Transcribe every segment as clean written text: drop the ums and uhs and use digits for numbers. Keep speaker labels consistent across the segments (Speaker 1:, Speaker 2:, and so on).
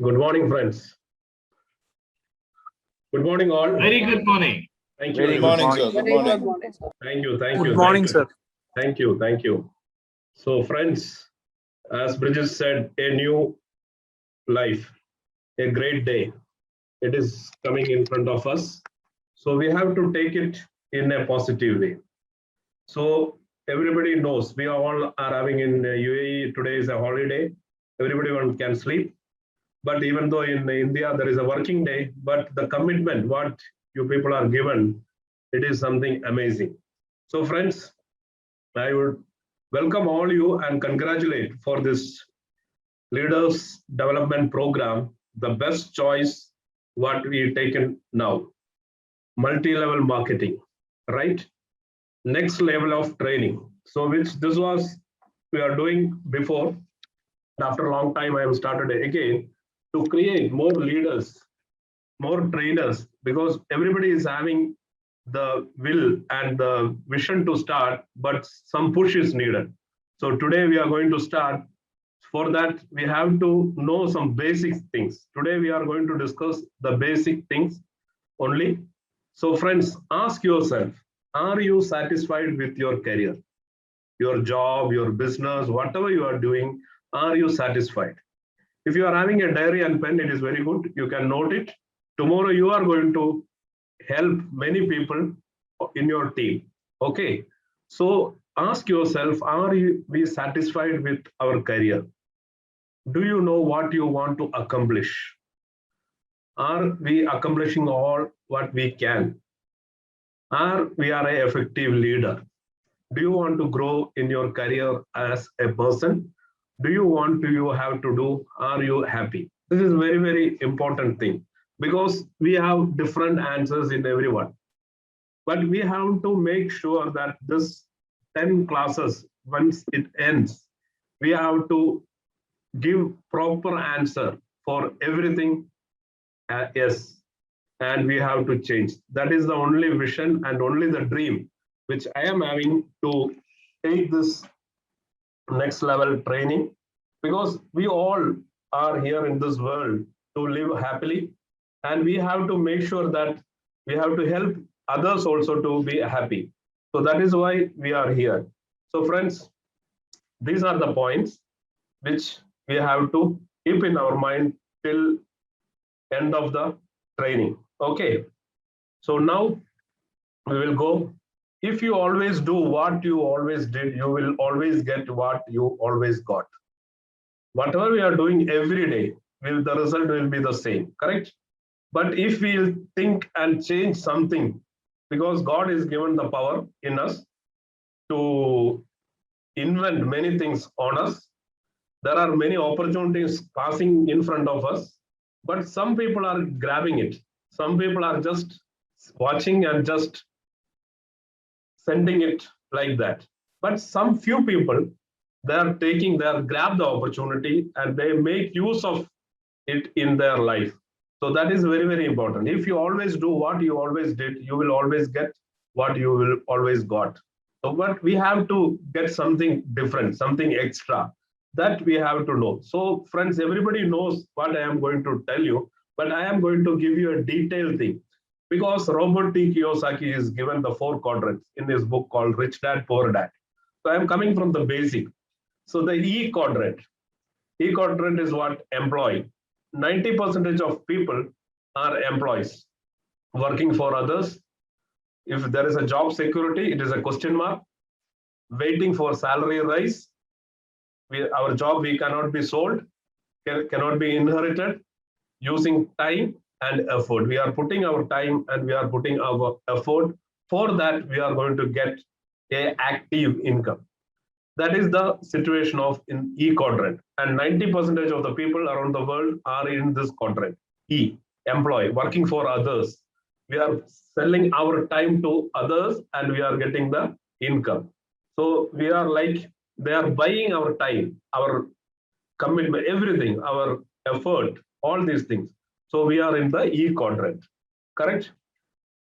Speaker 1: Good morning, friends. Good morning, all.
Speaker 2: Very good morning.
Speaker 1: Thank you.
Speaker 3: Very good morning, sir. Good morning.
Speaker 1: Thank you. Thank
Speaker 4: Good
Speaker 1: you.
Speaker 4: morning,
Speaker 1: Thank you.
Speaker 4: sir.
Speaker 1: Thank you. Thank you. So, friends, as Bridges said, a new life, a great day. It is coming in front of us. So, we have to take it in a positive way. So, everybody knows we all are having in UAE today is a holiday. Everybody can sleep. But even though in India there is a working day, but the commitment what you people are given, it is something amazing. So friends, I would welcome all you and congratulate for this leaders development program, the best choice what we taken now, multi-level marketing, right? Next level of training. So which this was we are doing before. After a long time, I have started again to create more leaders, more trainers, because everybody is having the will and the vision to start, but some push is needed. So today we are going to start. For that, we have to know some basic things. Today we are going to discuss the basic things only. So friends, ask yourself, are you satisfied with your career, your job, your business, whatever you are doing, are you satisfied? If you are having a diary and pen, it is very good. You can note it. Tomorrow you are going to help many people in your team. Okay. So ask yourself, are we satisfied with our career? Do you know what you want to accomplish? Are we accomplishing all what we can? Are we are an effective leader? Do you want to grow in your career as a person? Do you want to you have to do? Are you happy? This is very, very important thing because we have different answers in everyone. But we have to make sure that this 10 classes, once it ends, we have to give proper answer for everything. Yes, and we have to change. That is the only vision and only the dream which I am having to take this next level training, because we all are here in this world to live happily, and we have to make sure that we have to help others also to be happy. So that is why we are here. So friends, these are the points which we have to keep in our mind till end of the training. Okay, so now we will go. If you always do what you always did, you will always get what you always got. Whatever we are doing every day, the result will be the same, correct? But if we think and change something, because God is given the power in us to invent many things on us, there are many opportunities passing in front of us, but some people are grabbing it. Some people are just watching and just sending it like that. But some few people, they grab the opportunity and they make use of it in their life. So that is very, very important. If you always do what you always did, you will always get what you will always got. So but we have to get something different, something extra that we have to know. So friends, everybody knows what I am going to tell you, but I am going to give you a detailed thing, because Robert T. Kiyosaki is given the 4 quadrants in his book called Rich Dad, Poor Dad. So I'm coming from the basic. So the E quadrant is what? Employee. 90% of people are employees working for others. If there is a job security, it is a question mark. Waiting for salary rise. Our job, we cannot be sold, cannot be inherited. Using time and effort. We are putting our time and we are putting our effort. For that, we are going to get a active income. That is the situation of in E quadrant. And 90% of the people around the world are in this quadrant. E, employee, working for others. We are selling our time to others and we are getting the income. So we are like, they are buying our time, our commitment, everything, our effort, all these things. So we are in the E quadrant, correct?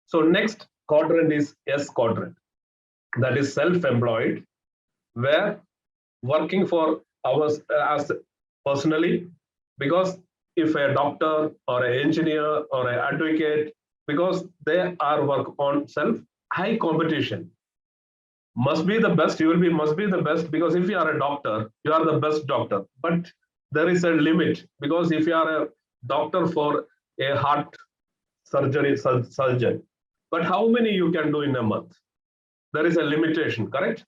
Speaker 1: So next quadrant is S quadrant. That is self-employed, where working for us as personally, because if a doctor or an engineer or an advocate, because they are work on self, high competition. Must be the best, you will be must be the best, because if you are a doctor, you are the best doctor. But there is a limit, because if you are a doctor for a heart surgeon, but how many you can do in a month? There is a limitation, correct?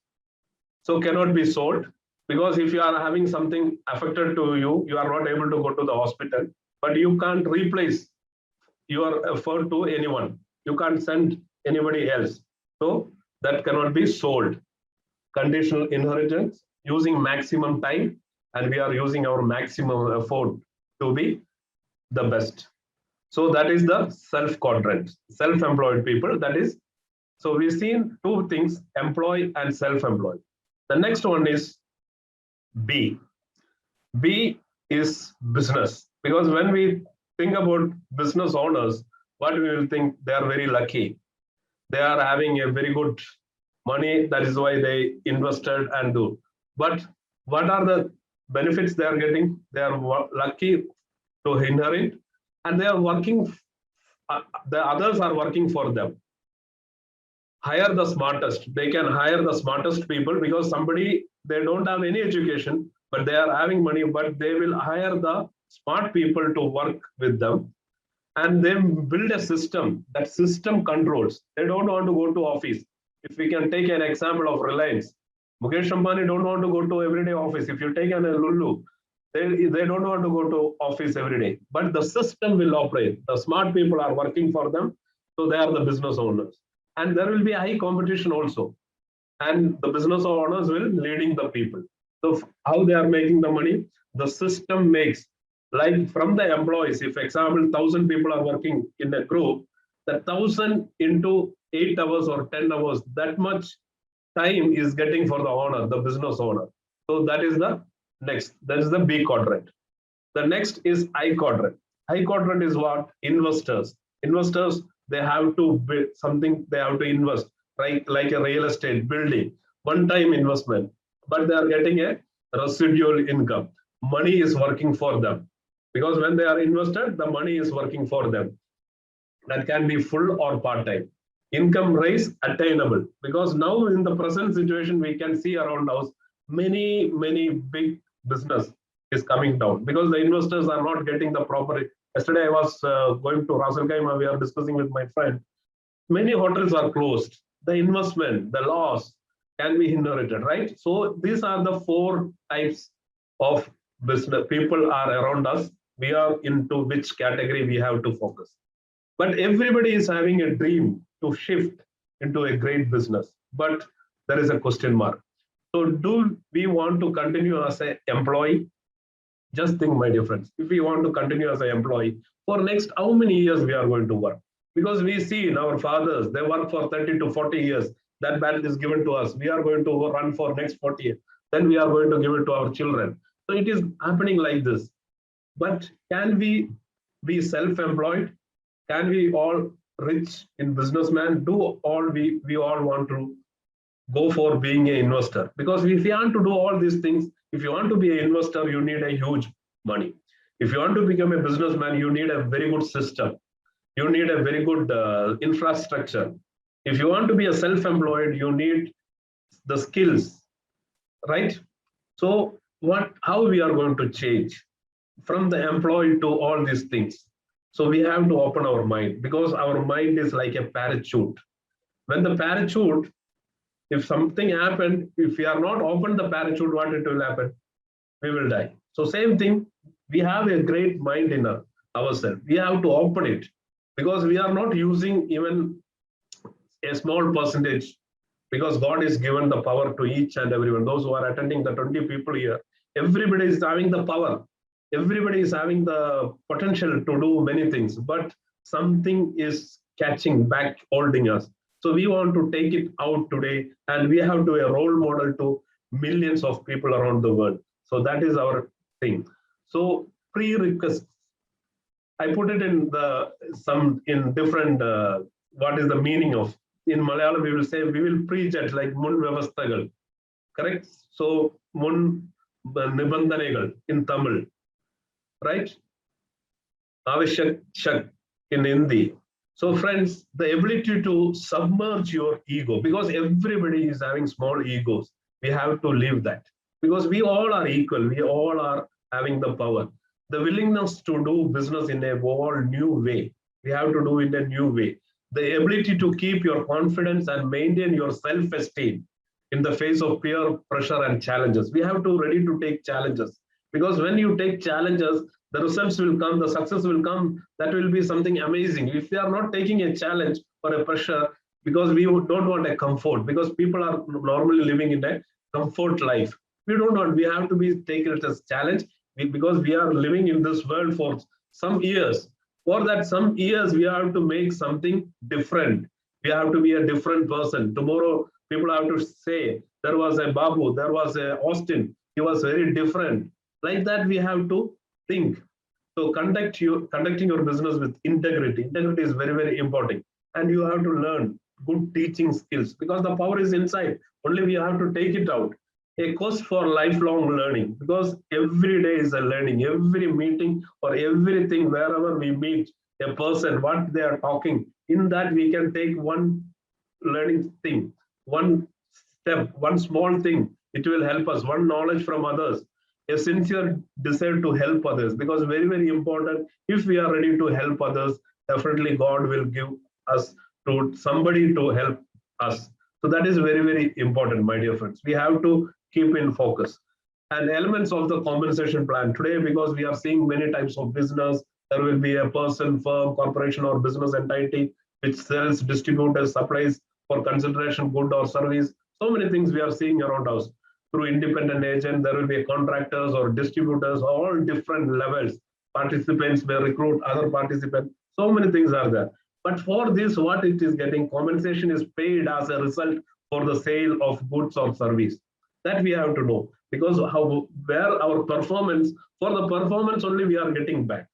Speaker 1: So cannot be sold, because if you are having something affected to you, you are not able to go to the hospital, but you can't replace your effort to anyone. You can't send anybody else. So that cannot be sold. Conditional inheritance, using maximum time, and we are using our maximum effort to be the best. So that is the self quadrant, self-employed people. That is, so we've seen two things, employee and self-employed. The next one is B. B is business, because when we think about business owners, what we will think, they are very lucky. They are having a very good money, that is why they invested and do. But what are the benefits they are getting? They are lucky to inherit, and they are working, the others are working for them. Hire the smartest. They can hire the smartest people, because somebody, they don't have any education, but they are having money, but they will hire the smart people to work with them. And they build a system, that system controls. They don't want to go to office. If we can take an example of Reliance, Mukesh Ambani don't want to go to everyday office. If you take an Lulu, they don't want to go to office every day, but the system will operate. The smart people are working for them, so they are the business owners. And there will be high competition also. And the business owners will leading the people. So how they are making the money? The system makes, like from the employees, if example 1,000 people are working in a group, the 1,000 into 8 hours or 10 hours, that much time is getting for the owner, the business owner. So that is the next. That is the B quadrant. The next is I quadrant. I quadrant is what? Investors. Investors, they have to build something, they have to invest, right? Like a real estate building, one-time investment, but they are getting a residual income. Money is working for them, because when they are invested, the money is working for them. That can be full or part-time. Income rise attainable, because now in the present situation, we can see around us many big business is coming down, because the investors are not getting the proper. Yesterday I was going to Ras Al Khaimah, we are discussing with my friend. Many hotels are closed. The investment, the loss can be inherited, right? So these are the four types of business people are around us. We are into which category we have to focus. But everybody is having a dream to shift into a great business. But there is a question mark. So do we want to continue as an employee? Just think, my dear friends, if we want to continue as an employee, for next how many years we are going to work? Because we see in our fathers, they work for 30 to 40 years. That battle is given to us. We are going to run for next 40 years. Then we are going to give it to our children. So it is happening like this. But can we be self-employed? Can we all rich in businessman? Do all we all want to go for being an investor? Because if you want to do all these things, if you want to be an investor, you need a huge money. If you want to become a businessman, you need a very good system. You need a very good infrastructure. If you want to be a self-employed, you need the skills, right? So how we are going to change from the employee to all these things? So we have to open our mind, because our mind is like a parachute. When the parachute, if something happened, if we are not open the parachute, what it will happen? We will die. So same thing, we have a great mind in ourselves. We have to open it, because we are not using even a small percentage, because God is given the power to each and everyone. Those who are attending, the 20 people here, everybody is having the power. Everybody is having the potential to do many things, but something is catching back, holding us. So we want to take it out today, and we have to be a role model to millions of people around the world. So that is our thing. So prerequisites, I put it in in different. What is the meaning of? In Malayalam, we will say we will preach it like mun vyavasthagal, correct? So mun nibandhanegal in Tamil, right? Avashak Shak in Hindi. So, friends, the ability to submerge your ego, because everybody is having small egos. We have to leave that because we all are equal. We all are having the power. The willingness to do business in a whole new way. We have to do it in a new way. The ability to keep your confidence and maintain your self-esteem in the face of peer pressure and challenges. We have to ready to take challenges because when you take challenges, the results will come, the success will come. That will be something amazing. If we are not taking a challenge or a pressure, because we don't want a comfort, because people are normally living in a comfort life. We don't want. We have to be taken it as challenge because we are living in this world for some years. For that some years, we have to make something different. We have to be a different person. Tomorrow, people have to say there was a Babu, there was a Austin. He was very different. Like that, we have to think. So conducting your business with integrity. Integrity is very, very important. And you have to learn good teaching skills because the power is inside. Only we have to take it out. A course for lifelong learning because every day is a learning. Every meeting or everything, wherever we meet a person, what they are talking, in that we can take one learning thing, one step, one small thing. It will help us, one knowledge from others, a sincere desire to help others because very, very important. If we are ready to help others, definitely God will give us to somebody to help us. So that is very, very important, my dear friends. We have to keep in focus. And elements of the compensation plan today, because we are seeing many types of business, there will be a person, firm, corporation, or business entity which sells, distributes, supplies for consideration, good or service. So many things we are seeing around us. Through independent agent, there will be contractors or distributors, all different levels. Participants may recruit other participants. So many things are there. But for this, what it is getting, compensation is paid as a result for the sale of goods or service. That we have to know because where our performance, for the performance only we are getting back.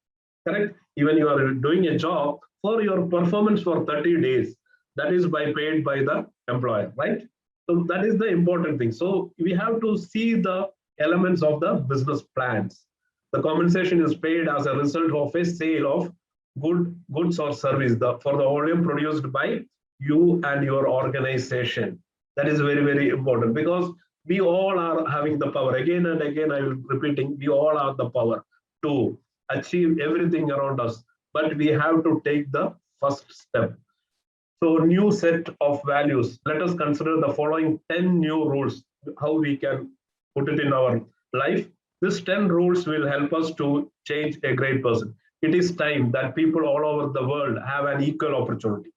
Speaker 1: Correct? Even you are doing a job for your performance for 30 days, that is paid by the employer, right? So that is the important thing. So we have to see the elements of the business plans. The compensation is paid as a result of a sale of goods or service for the volume produced by you and your organization. That is very, very important because we all are having the power. Again and again, I will repeating, we all have the power to achieve everything around us, but we have to take the first step. So new set of values. Let us consider the following 10 new rules, how we can put it in our life. These 10 rules will help us to change a great person. It is time that people all over the world have an equal opportunity.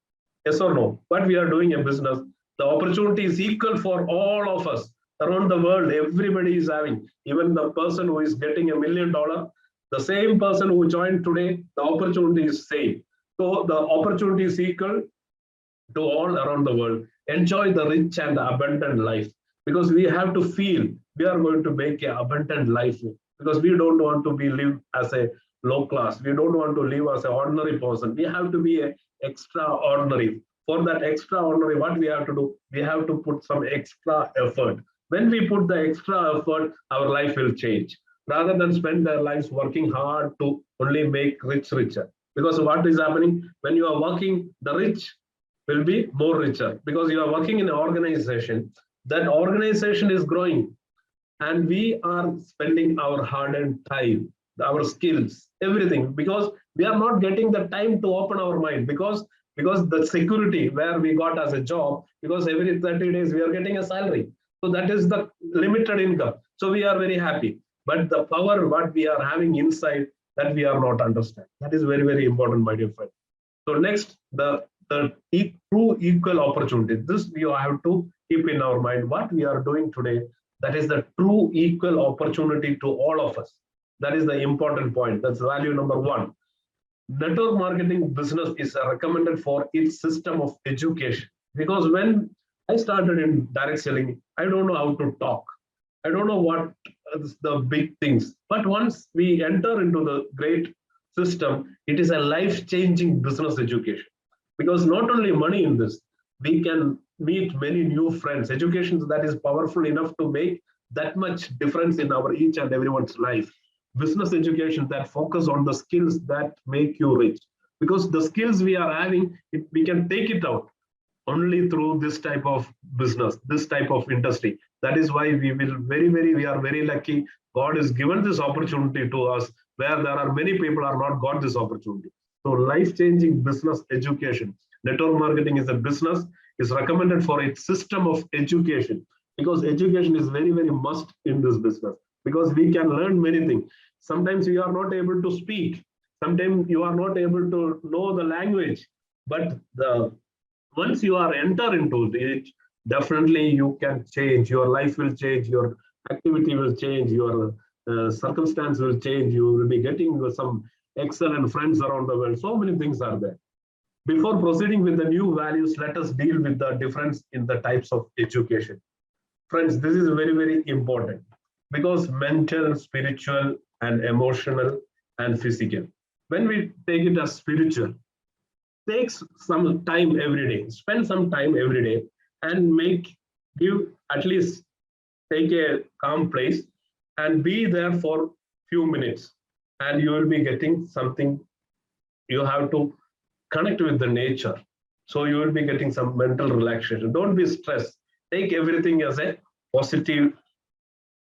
Speaker 1: Yes or no? What we are doing a business, the opportunity is equal for all of us around the world. Everybody is having, even the person who is getting $1 million, the same person who joined today, the opportunity is same. So the opportunity is equal to all around the world. Enjoy the rich and abundant life because we have to feel we are going to make an abundant life because we don't want to be live as a low class. We don't want to live as an ordinary person. We have to be extraordinary. For that extraordinary, what we have to do? We have to put some extra effort. When we put the extra effort, our life will change. Rather than spend their lives working hard to only make rich richer. Because what is happening when you are working, the rich will be more richer because you are working in an organization. That organization is growing and we are spending our hard-earned time, our skills, everything because we are not getting the time to open our mind because the security where we got as a job, because every 30 days we are getting a salary. So that is the limited income. So we are very happy. But the power what we are having inside that we are not understand. That is very, very important, my dear friend. So next, the true equal opportunity. This we have to keep in our mind. What we are doing today, that is the true equal opportunity to all of us. That is the important point. That's value number one. Network marketing business is recommended for its system of education. Because when I started in direct selling, I don't know how to talk. I don't know what is the big things. But once we enter into the great system, it is a life-changing business education. Because not only money in this, we can meet many new friends. Education that is powerful enough to make that much difference in our each and everyone's life. business education that focus on the skills that make you rich. Because the skills we are having, we can take it out only through this type of business, this type of industry. That is why we are very lucky. God has given this opportunity to us where there are many people are not got this opportunity. So life-changing business education. Network marketing is a business, is recommended for its system of education, because education is very, very must in this business, because we can learn many things. Sometimes we are not able to speak. Sometimes you are not able to know the language, but once you are enter into it, definitely you can change. Your life will change. Your activity will change. Your circumstance will change. You will be getting some excellent friends around the world. So many things are there. Before proceeding with the new values, let us deal with the difference in the types of education. Friends, this is very, very important, because mental, spiritual, and emotional and physical. When we take it as spiritual, takes some time every day, spend some time every day, and give at least take a calm place and be there for few minutes, and you will be getting something. You have to connect with the nature, so you will be getting some mental relaxation. Don't be stressed. Take everything as a positive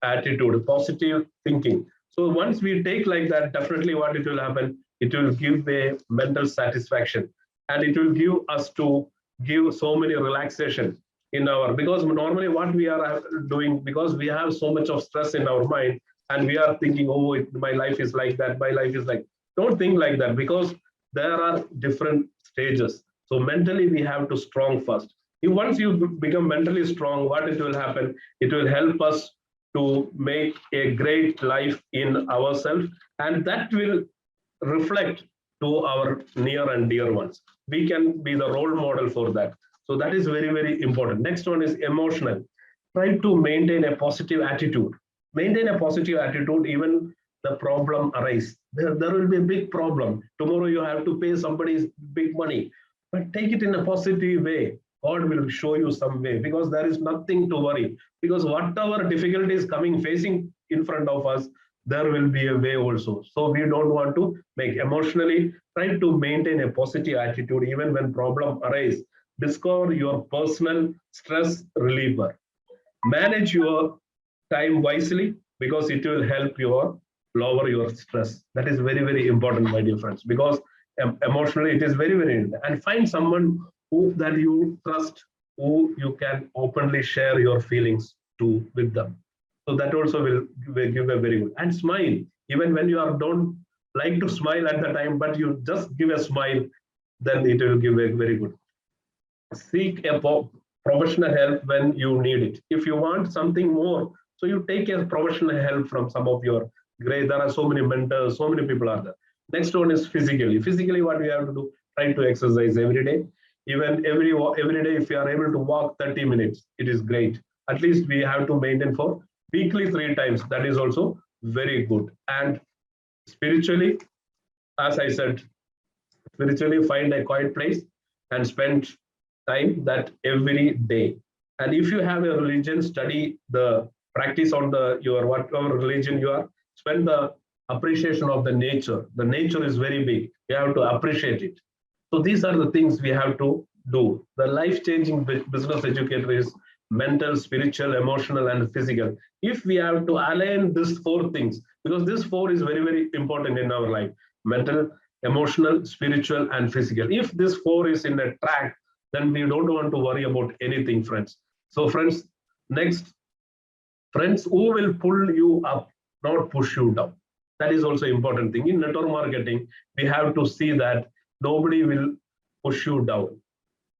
Speaker 1: attitude, positive thinking. So once we take like that, definitely what it will happen, it will give a mental satisfaction, and it will give us to give so many relaxation in our, because normally what we are doing, because we have so much of stress in our mind, and we are thinking, oh, my life is like that, my life is like, don't think like that, because there are different stages. So mentally we have to strong first. Once you become mentally strong, what it will happen, it will help us to make a great life in ourselves, and that will reflect to our near and dear ones. We can be the role model for that. So that is very, very important. Next one is emotional. Try to maintain a positive attitude. Maintain a positive attitude even the problem arise. There will be a big problem. Tomorrow you have to pay somebody's big money, but take it in a positive way. God will show you some way, because there is nothing to worry. Because whatever difficulties facing in front of us, there will be a way also. So we don't want to make emotionally, try to maintain a positive attitude even when problem arise. Discover your personal stress reliever. Manage your time wisely, because it will help you lower your stress. That is very, very important, my dear friends, because emotionally it is very, very important. And find someone that you trust, who you can openly share your feelings to with them. So that also will give a very good. And smile, even when you don't like to smile at the time, but you just give a smile, then it will give a very good. Seek a professional help when you need it. If you want something more, so you take a professional help from some of your great. There are so many mentors, so many people are there. Next one is physically. Physically, what we have to do, try to exercise every day. Even every day, if you are able to walk 30 minutes, it is great. At least we have to maintain for weekly 3 times. That is also very good. And spiritually, as I said, spiritually find a quiet place and spend time that every day. And if you have a religion, study the practice on your whatever religion you are, spend the appreciation of the nature. The nature is very big. You have to appreciate it. So these are the things we have to do. The life-changing business educator is mental, spiritual, emotional, and physical. If we have to align these 4 things, because this 4 is very, very important in our life: mental, emotional, spiritual, and physical. If this 4 is in a track, then we don't want to worry about anything, friends. So friends, next, friends who will pull you up, not push you down. That is also important thing. In network marketing, we have to see that nobody will push you down.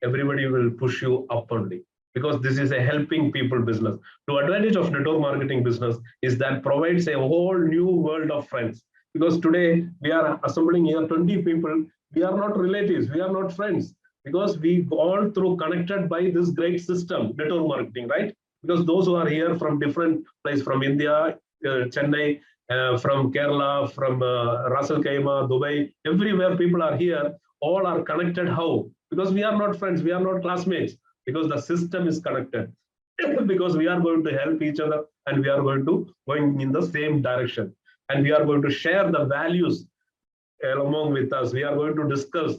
Speaker 1: Everybody will push you up only, because this is a helping people business. The advantage of network marketing business is that provides a whole new world of friends. Because today we are assembling here 20 people. We are not relatives. We are not friends, because we all through connected by this great system, network marketing, right? Because those who are here from different places, from India, Chennai, from Kerala, from Ras Al Khaimah, Dubai, everywhere people are here, all are connected. How? Because we are not friends, we are not classmates, because the system is connected. Because we are going to help each other, and we are going in the same direction. and we are going to share the values along with us. We are going to discuss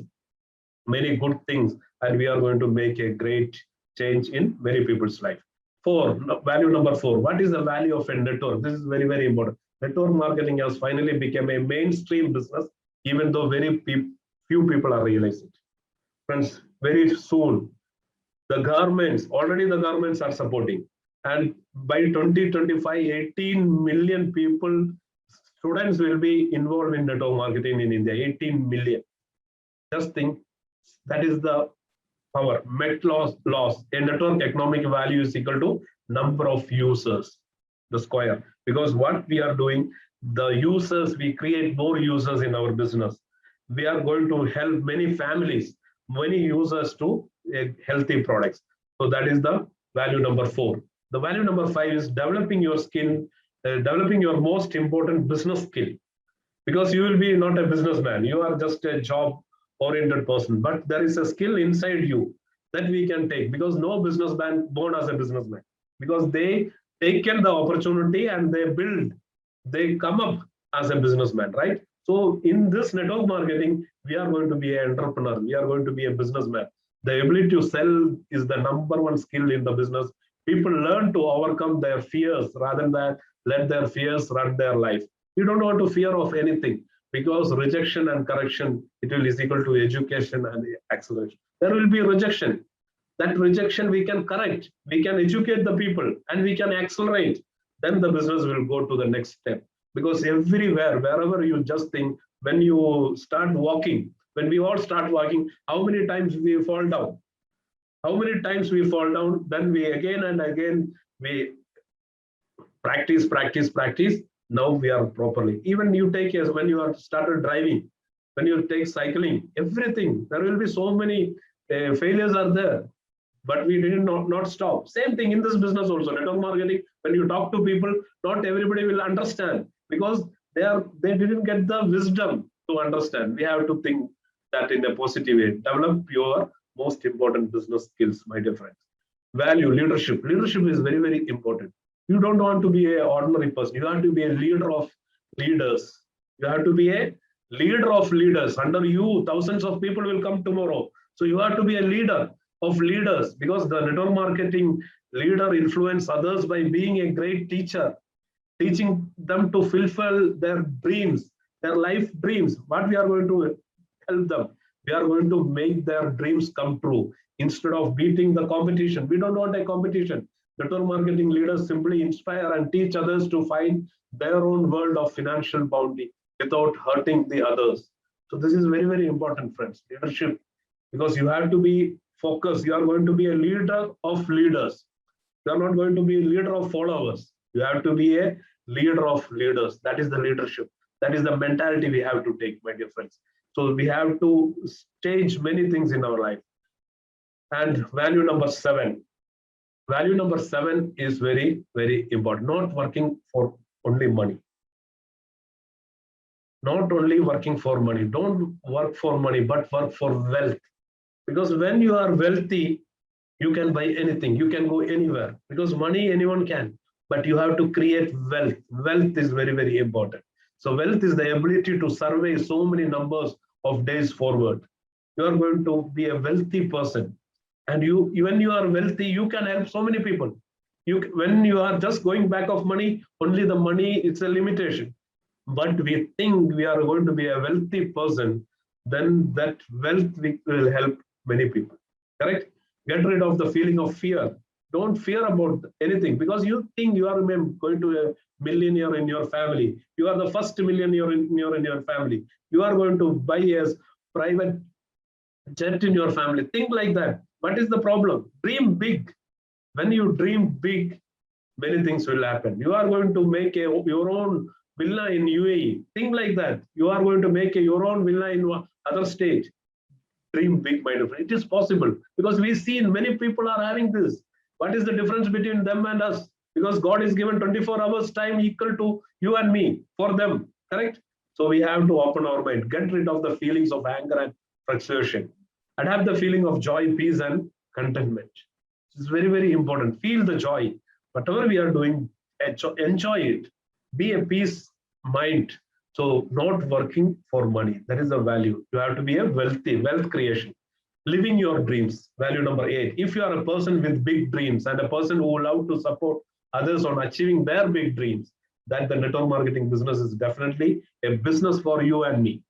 Speaker 1: many good things, and we are going to make a great change in many people's life. Value number 4. What is the value of a network? This is very, very important. Network marketing has finally become a mainstream business, even though few people are realizing it. Friends, very soon, the governments are supporting. And by 2025, 18 million people, students will be involved in network marketing in India, 18 million. Just think, that is the power. Met loss. A network economic value is equal to number of users, the square. Because what we are doing, the users, we create more users in our business. We are going to help many families, many users to healthy products. So that is the value number 4. The value number 5 is developing your skill, developing your most important business skill. Because you will be not a businessman, you are just a job oriented person, but there is a skill inside you that we can take, because no businessman born as a businessman, because they taken the opportunity and they come up as a businessman, right? So in this network marketing, we are going to be an entrepreneur, we are going to be a businessman. The ability to sell is the number 1 skill in the business. People learn to overcome their fears rather than let their fears run their life. You don't want to fear of anything, because rejection and correction, it will is equal to education and acceleration. There will be rejection. That rejection we can correct, we can educate the people, and we can accelerate. Then the business will go to the next step. Because everywhere, wherever you just think, when you start walking, when we all start walking, how many times we fall down? How many times we fall down? Then we again and again, we practice. Now we are properly. Even you take as when you are started driving, when you take cycling, everything, there will be so many failures are there, but we did not stop. Same thing in this business also, network marketing. When you talk to people, not everybody will understand, because they didn't get the wisdom to understand. We have to think that in a positive way. Develop your most important business skills, my dear friends. Value, leadership. Leadership is very, very important. You don't want to be an ordinary person. You have to be a leader of leaders. You have to be a leader of leaders. Under you, thousands of people will come tomorrow. So you have to be a leader of leaders, because the network marketing leader influence others by being a great teacher, teaching them to fulfill their dreams, their life dreams. What we are going to help them? We are going to make their dreams come true. Instead of beating the competition, we don't want a competition. Network marketing leaders simply inspire and teach others to find their own world of financial bounty without hurting the others. So this is very, very important, friends. Leadership, because you have to be focused. You are going to be a leader of leaders. You are not going to be a leader of followers. You have to be a leader of leaders. That is the leadership. That is the mentality we have to take, my dear friends. So we have to change many things in our life. And value number 7. Value number 7 is very, very important. Not working for only money. Not only working for money. Don't work for money, but work for wealth. Because when you are wealthy, you can buy anything. You can go anywhere. Because money, anyone can. But you have to create wealth. Wealth is very, very important. So wealth is the ability to survey so many numbers of days forward. You are going to be a wealthy person. And when you are wealthy, you can help so many people. When you are just going back of money, only the money, it's a limitation. But we think we are going to be a wealthy person, then that wealth will help many people. Correct? Get rid of the feeling of fear. Don't fear about anything, because you think you are going to a millionaire in your family. You are the first millionaire in your family. You are going to buy a private jet in your family. Think like that. What is the problem? Dream big. When you dream big, many things will happen. You are going to make your own villa in UAE. Think like that. You are going to make your own villa in other state. Dream big, my friend. It is possible, because we see many people are having this. What is the difference between them and us? Because God is given 24 hours time equal to you and me for them. Correct? So we have to open our mind. Get rid of the feelings of anger and frustration. And have the feeling of joy, peace, and contentment. It's very, very important. Feel the joy. Whatever we are doing, enjoy it. Be a peace mind. So not working for money. That is the value. You have to be a wealth creation. Living your dreams. Value number 8. If you are a person with big dreams and a person who love to support others on achieving their big dreams, that the network marketing business is definitely a business for you and me.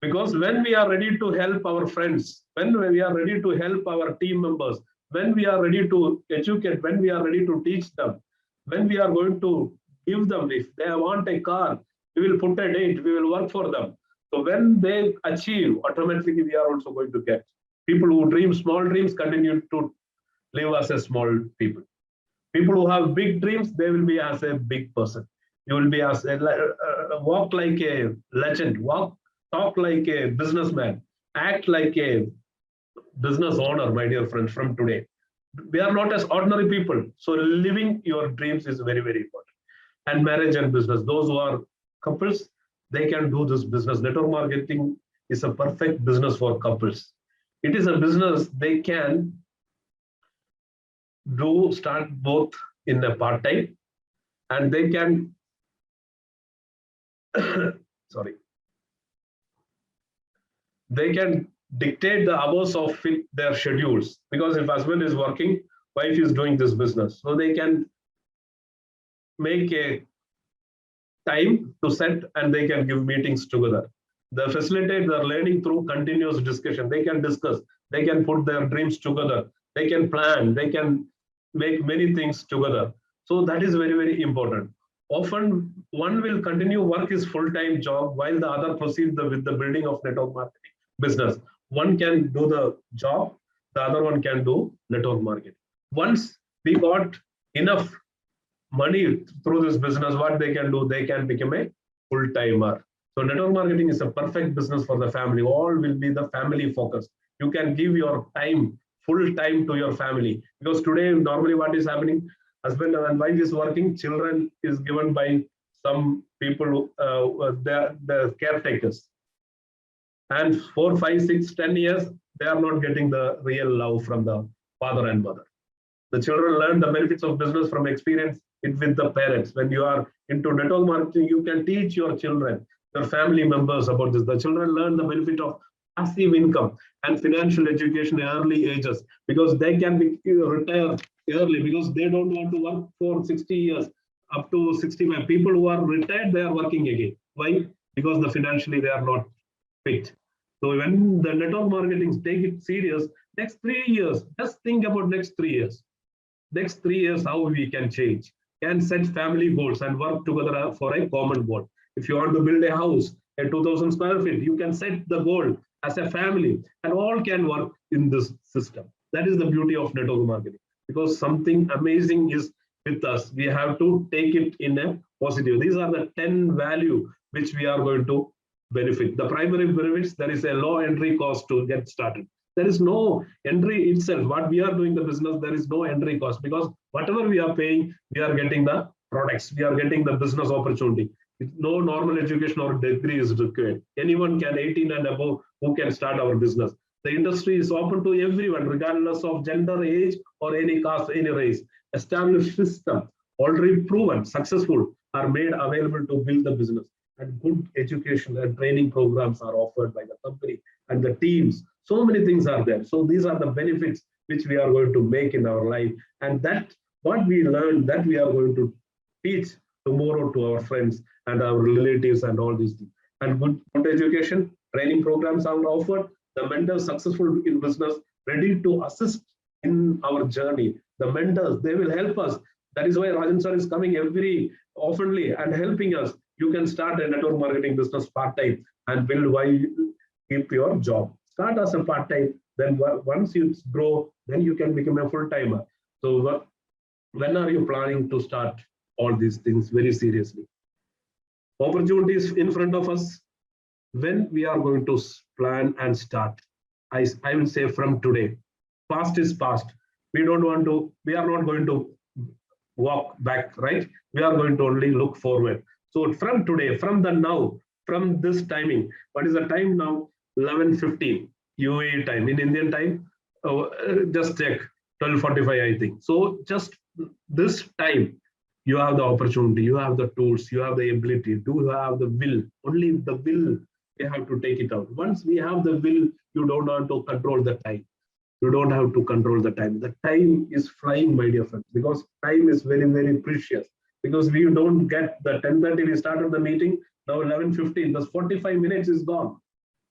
Speaker 1: Because when we are ready to help our friends, when we are ready to help our team members, when we are ready to educate, when we are ready to teach them, when we are going to give them, if they want a car, we will put a date, we will work for them. So when they achieve, automatically we are also going to get. People who dream small dreams continue to live as a small people. People who have big dreams, they will be as a big person. You will be as a walk like a legend, talk like a businessman, act like a business owner, my dear friends, from today. We are not as ordinary people. So living your dreams is very, very important. And marriage and business, those who are couples, they can do this business. Network marketing is a perfect business for couples. It is a business they can start both in a part-time, and they can sorry, they can dictate the hours of their schedules, because if husband is working, wife is doing this business, so they can make a time to set and they can give meetings together. They facilitate their learning through continuous discussion. They can discuss, they can put their dreams together, they can plan, they can make many things together. So that is very, very important. Often one will continue work his full-time job while the other proceeds with the building of network marketing business. One can do the job, the other one can do network marketing. Once we got enough money through this business, what they can do, they can become a full-timer. So network marketing is a perfect business for the family. All will be the family focus. You can give your time, full time to your family. Because today, normally what is happening, husband and wife is working, children is given by some people, the caretakers. And 4, 5, 6, 10 years, they are not getting the real love from the father and mother. The children learn the benefits of business from experience it with the parents. When you are into network marketing, you can teach your children, your family members about this. The children learn the benefit of passive income and financial education in early ages, because they can retire early, because they don't want to work for 60 years, up to 65. People who are retired, they are working again. Why? Because the financially they are not fit. So when the network marketing take it serious, next 3 years, just think about next 3 years. Next 3 years, how we can change, can set family goals and work together for a common goal. If you want to build a house, a 2,000 square feet, you can set the goal as a family, and all can work in this system. That is the beauty of network marketing, because something amazing is with us. We have to take it in a positive. These are the 10 value which we are going to benefit. The primary benefits, there is a low entry cost to get started. There is no entry itself. What we are doing the business, there is no entry cost, because whatever we are paying, we are getting the products, we are getting the business opportunity. No normal education or degree is required. Anyone can, 18 and above, who can start our business. The industry is open to everyone, regardless of gender, age, or any caste, any race. Established system, already proven, successful, are made available to build the business. And good education and training programs are offered by the company and the teams. So many things are there. So these are the benefits which we are going to make in our life. And that what we learn, that we are going to teach tomorrow to our friends and our relatives and all these things. And good education, training programs are offered. The mentors successful in business, ready to assist in our journey. The mentors, they will help us. That is why Rajan sir is coming every oftenly and helping us. You can start a network marketing business part-time and build while you keep your job. Start as a part-time, then once you grow, then you can become a full-timer. So when are you planning to start all these things very seriously? Opportunities in front of us. When we are going to plan and start, I will say from today. Past is past. We are not going to walk back, right? We are going to only look forward. So from today, from the now, from this timing, what is the time now? 11:15 UAE time. In Indian time, just check, 12:45 I think. So just this time, You have the opportunity, you have the tools, you have the ability, do you have the will? Only the will, you have to take it out. Once we have the will, you don't want to control the time. You don't have to control the time. The time is flying, my dear friends, because time is very, very precious. Because we don't get the 10:30, we started the meeting, now 11:15, those 45 minutes is gone.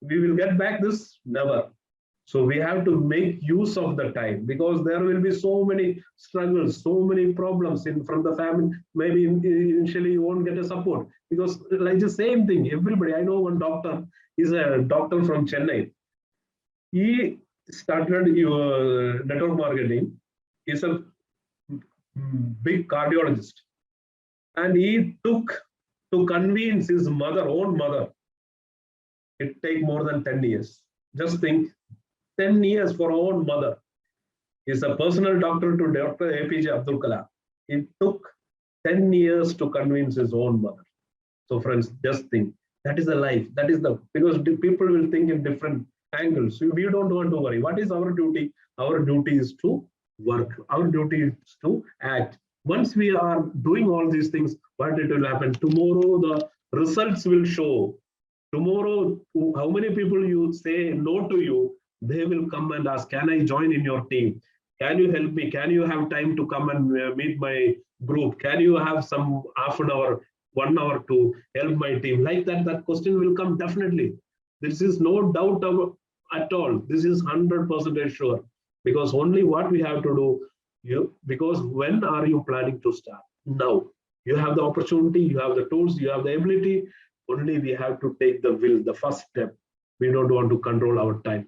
Speaker 1: We will get back this? Never. So we have to make use of the time, because there will be so many struggles, so many problems in from the family. Maybe initially you won't get a support, because like the same thing, everybody, I know one doctor, is a doctor from Chennai. He started your network marketing. He's a big cardiologist, and he took to convince his own mother. It take more than 10 years. Just think, 10 years for own mother. He's a personal doctor to Dr. APJ Abdul Kalam. It took 10 years to convince his own mother. So friends, just think, that is the life. That is the, because people will think in different angles. So we don't want to worry. What is our duty? Our duty is to work. Our duty is to act. Once we are doing all these things, what it will happen? Tomorrow the results will show. Tomorrow, how many people you say no to you, they will come and ask, can I join in your team? Can you help me? Can you have time to come and meet my group? Can you have some half an hour, 1 hour to help my team? Like that, that question will come definitely. This is no doubt at all. This is 100% sure. Because only what we have to do, because when are you planning to start? Now. You have the opportunity, you have the tools, you have the ability. Only we have to take the will, the first step. We don't want to control our time.